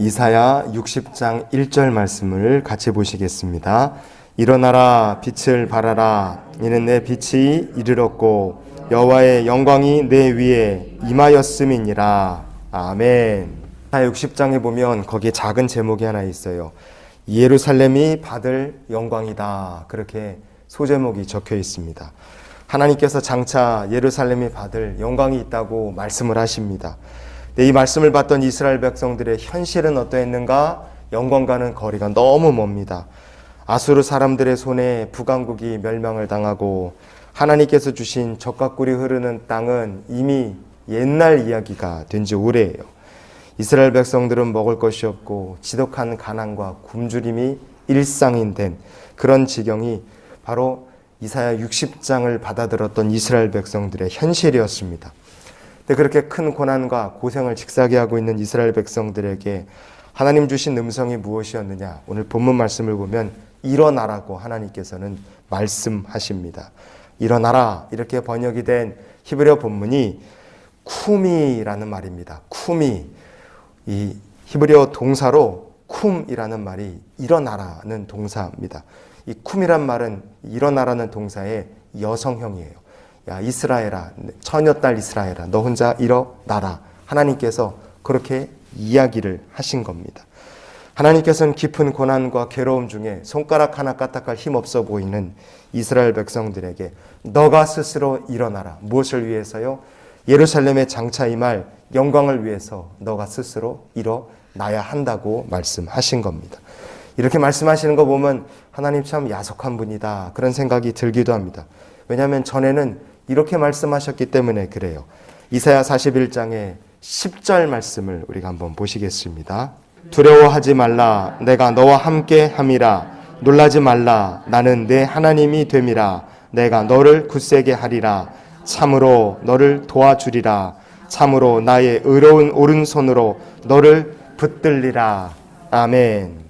이사야 60장 1절 말씀을 같이 보시겠습니다. 일어나라 빛을 발하라 이는 내 빛이 이르렀고 여호와의 영광이 내 위에 임하였음이니라. 아멘. 이사야 60장에 보면 거기에 작은 제목이 하나 있어요. 예루살렘이 받을 영광이다. 그렇게 소제목이 적혀 있습니다. 하나님께서 장차 예루살렘이 받을 영광이 있다고 말씀을 하십니다. 이 말씀을 받던 이스라엘 백성들의 현실은 어떠했는가? 영광과는 거리가 너무 멉니다. 아수르 사람들의 손에 북왕국이 멸망을 당하고 하나님께서 주신 젖과 꿀이 흐르는 땅은 이미 옛날 이야기가 된 지 오래예요. 이스라엘 백성들은 먹을 것이 없고 지독한 가난과 굶주림이 일상인 된 그런 지경이 바로 이사야 60장을 받아들었던 이스라엘 백성들의 현실이었습니다. 근데 그렇게 큰 고난과 고생을 직사게 하고 있는 이스라엘 백성들에게 하나님 주신 음성이 무엇이었느냐? 오늘 본문 말씀을 보면 일어나라고 하나님께서는 말씀하십니다. 일어나라 이렇게 번역이 된 히브리어 본문이 쿰이라는 말입니다. 쿰이 이 히브리어 동사로 쿰이라는 말이 일어나라는 동사입니다. 이 쿰이란 말은 일어나라는 동사의 여성형이에요. 야 이스라엘아, 처녀딸 이스라엘아, 너 혼자 일어나라. 하나님께서 그렇게 이야기를 하신 겁니다. 하나님께서는 깊은 고난과 괴로움 중에 손가락 하나 까딱할 힘없어 보이는 이스라엘 백성들에게 너가 스스로 일어나라. 무엇을 위해서요? 예루살렘의 장차 임할 영광을 위해서 너가 스스로 일어나야 한다고 말씀하신 겁니다. 이렇게 말씀하시는 거 보면 하나님 참 야속한 분이다. 그런 생각이 들기도 합니다. 왜냐하면 전에는 이렇게 말씀하셨기 때문에 그래요. 이사야 41장의 10절 말씀을 우리가 한번 보시겠습니다. 두려워하지 말라. 내가 너와 함께 함이라. 놀라지 말라. 나는 내 하나님이 됨이라. 내가 너를 굳세게 하리라. 참으로 너를 도와주리라. 참으로 나의 의로운 오른손으로 너를 붙들리라. 아멘.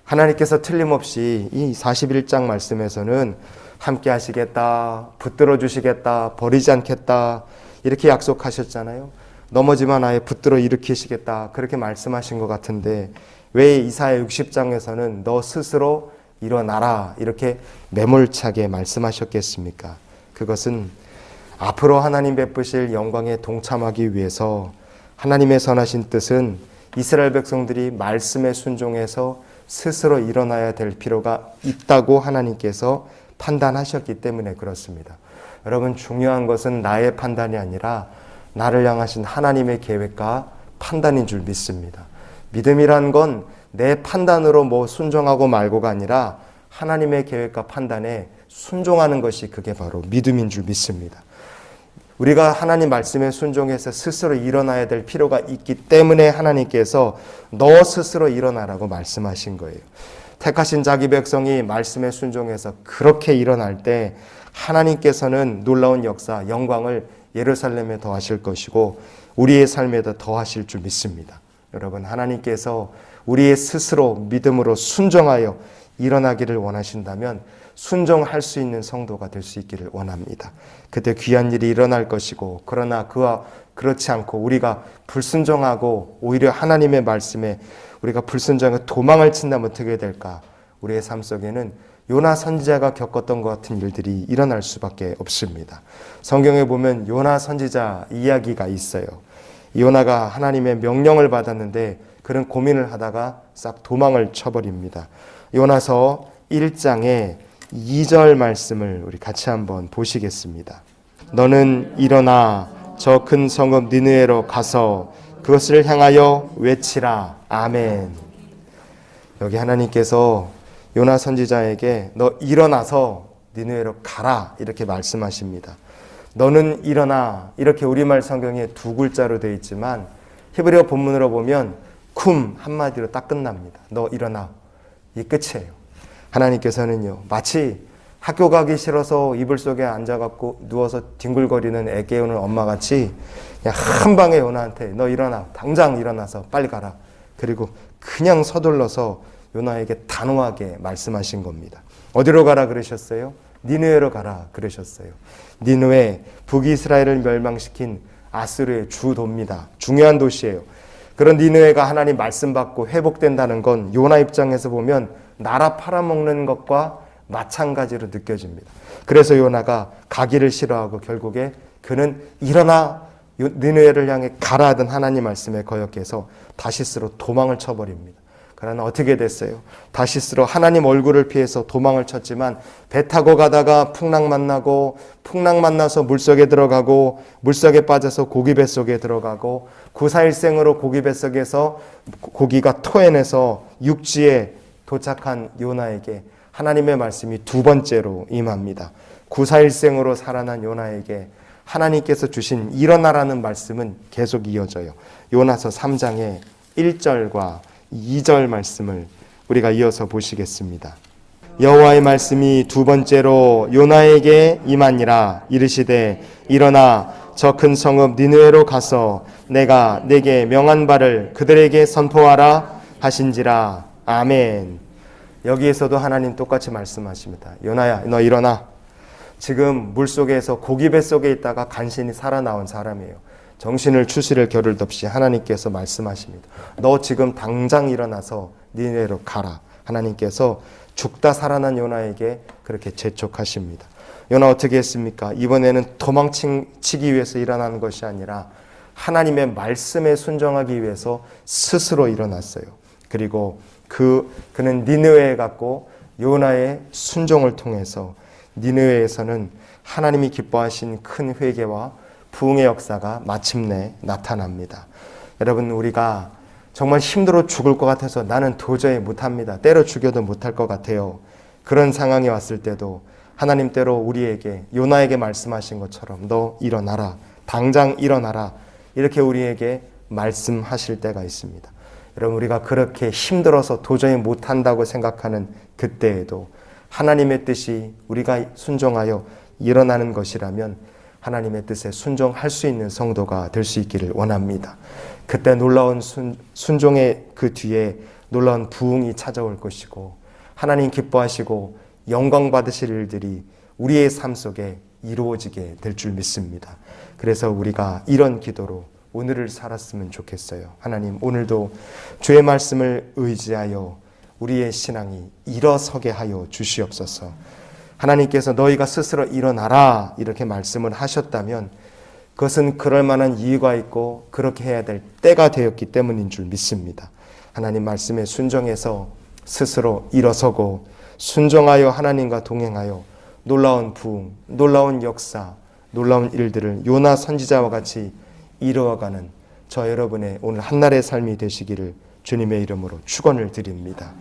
하나님께서 틀림없이 이 41장 말씀에서는 함께 하시겠다, 붙들어 주시겠다, 버리지 않겠다 이렇게 약속하셨잖아요. 넘어지면 아예 붙들어 일으키시겠다 그렇게 말씀하신 것 같은데 왜 이사야 60장에서는 너 스스로 일어나라 이렇게 매몰차게 말씀하셨겠습니까? 그것은 앞으로 하나님 베푸실 영광에 동참하기 위해서 하나님의 선하신 뜻은 이스라엘 백성들이 말씀에 순종해서 스스로 일어나야 될 필요가 있다고 하나님께서 판단하셨기 때문에 그렇습니다. 여러분 중요한 것은 나의 판단이 아니라 나를 향하신 하나님의 계획과 판단인 줄 믿습니다. 믿음이란 건 내 판단으로 뭐 순종하고 말고가 아니라 하나님의 계획과 판단에 순종하는 것이 그게 바로 믿음인 줄 믿습니다. 우리가 하나님 말씀에 순종해서 스스로 일어나야 될 필요가 있기 때문에 하나님께서 너 스스로 일어나라고 말씀하신 거예요. 택하신 자기 백성이 말씀에 순종해서 그렇게 일어날 때 하나님께서는 놀라운 역사, 영광을 예루살렘에 더하실 것이고 우리의 삶에도 더하실 줄 믿습니다. 여러분 하나님께서 우리의 스스로 믿음으로 순종하여 일어나기를 원하신다면 순종할 수 있는 성도가 될 수 있기를 원합니다. 그때 귀한 일이 일어날 것이고 그러나 그와 그렇지 않고 우리가 불순종하고 오히려 하나님의 말씀에 우리가 불순종하고 도망을 친다면 어떻게 될까? 우리의 삶 속에는 요나 선지자가 겪었던 것 같은 일들이 일어날 수밖에 없습니다. 성경에 보면 요나 선지자 이야기가 있어요. 요나가 하나님의 명령을 받았는데 그런 고민을 하다가 싹 도망을 쳐버립니다. 요나서 1장의 2절 말씀을 우리 같이 한번 보시겠습니다. 너는 일어나 저 큰 성읍 니느웨로 가서 그것을 향하여 외치라. 아멘. 여기 하나님께서 요나 선지자에게 너 일어나서 니느웨로 가라 이렇게 말씀하십니다. 너는 일어나 이렇게 우리말 성경에 두 글자로 되어 있지만 히브리어 본문으로 보면 쿰 한마디로 딱 끝납니다. 너 일어나. 이 끝이에요. 하나님께서는요 마치 학교 가기 싫어서 이불 속에 앉아갖고 누워서 뒹굴거리는 애 깨우는 엄마같이 그냥 한 방에 요나한테 너 일어나. 당장 일어나서 빨리 가라. 그리고 그냥 서둘러서 요나에게 단호하게 말씀하신 겁니다. 어디로 가라 그러셨어요? 니느웨로 가라 그러셨어요. 니느웨 북이스라엘을 멸망시킨 아수르의 주도입니다. 중요한 도시예요. 그런 니느웨가 하나님 말씀 받고 회복된다는 건 요나 입장에서 보면 나라 팔아먹는 것과 마찬가지로 느껴집니다. 그래서 요나가 가기를 싫어하고 결국에 그는 일어나 니느웨를 향해 가라 하던 하나님 말씀에 거역해서 다시스로 도망을 쳐버립니다. 그러나 어떻게 됐어요? 다시스로 하나님 얼굴을 피해서 도망을 쳤지만 배 타고 가다가 풍랑 만나서 물속에 들어가고 물속에 빠져서 고기 뱃속에 들어가고 구사일생으로 고기 뱃속에서 고기가 토해내서 육지에 도착한 요나에게 하나님의 말씀이 두 번째로 임합니다. 구사일생으로 살아난 요나에게 하나님께서 주신 일어나라는 말씀은 계속 이어져요. 요나서 3장의 1절과 2절 말씀을 우리가 이어서 보시겠습니다. 여호와의 말씀이 두 번째로 요나에게 임하니라. 이르시되 일어나 저 큰 성읍 니느웨로 가서 내가 내게 명한 바를 그들에게 선포하라 하신지라. 아멘. 여기에서도 하나님 똑같이 말씀하십니다. 요나야, 너 일어나. 지금 물속에서 고기 뱃속에 있다가 간신히 살아나온 사람이에요. 정신을 추스릴 겨를도 없이 하나님께서 말씀하십니다. 너 지금 당장 일어나서 니느웨로 가라. 하나님께서 죽다 살아난 요나에게 그렇게 재촉하십니다. 요나 어떻게 했습니까? 이번에는 도망치기 위해서 일어나는 것이 아니라 하나님의 말씀에 순종하기 위해서 스스로 일어났어요. 그리고 그는 니느웨에 갔고 요나의 순종을 통해서 니느웨에서는 하나님이 기뻐하신 큰 회개와 부흥의 역사가 마침내 나타납니다. 여러분, 우리가 정말 힘들어 죽을 것 같아서 나는 도저히 못합니다. 때려 죽여도 못할 것 같아요. 그런 상황이 왔을 때도 하나님 때로 우리에게 요나에게 말씀하신 것처럼 너 일어나라. 당장 일어나라. 이렇게 우리에게 말씀하실 때가 있습니다. 여러분, 우리가 그렇게 힘들어서 도저히 못한다고 생각하는 그때에도 하나님의 뜻이 우리가 순종하여 일어나는 것이라면 하나님의 뜻에 순종할 수 있는 성도가 될 수 있기를 원합니다. 그때 놀라운 순종의 그 뒤에 놀라운 부흥이 찾아올 것이고 하나님 기뻐하시고 영광 받으실 일들이 우리의 삶 속에 이루어지게 될 줄 믿습니다. 그래서 우리가 이런 기도로 오늘을 살았으면 좋겠어요. 하나님, 오늘도 주의 말씀을 의지하여 우리의 신앙이 일어서게 하여 주시옵소서. 하나님께서 너희가 스스로 일어나라 이렇게 말씀을 하셨다면 그것은 그럴 만한 이유가 있고 그렇게 해야 될 때가 되었기 때문인 줄 믿습니다. 하나님 말씀에 순종해서 스스로 일어서고 순종하여 하나님과 동행하여 놀라운 부흥, 놀라운 역사, 놀라운 일들을 요나 선지자와 같이 이루어가는 저 여러분의 오늘 한날의 삶이 되시기를 주님의 이름으로 축원을 드립니다.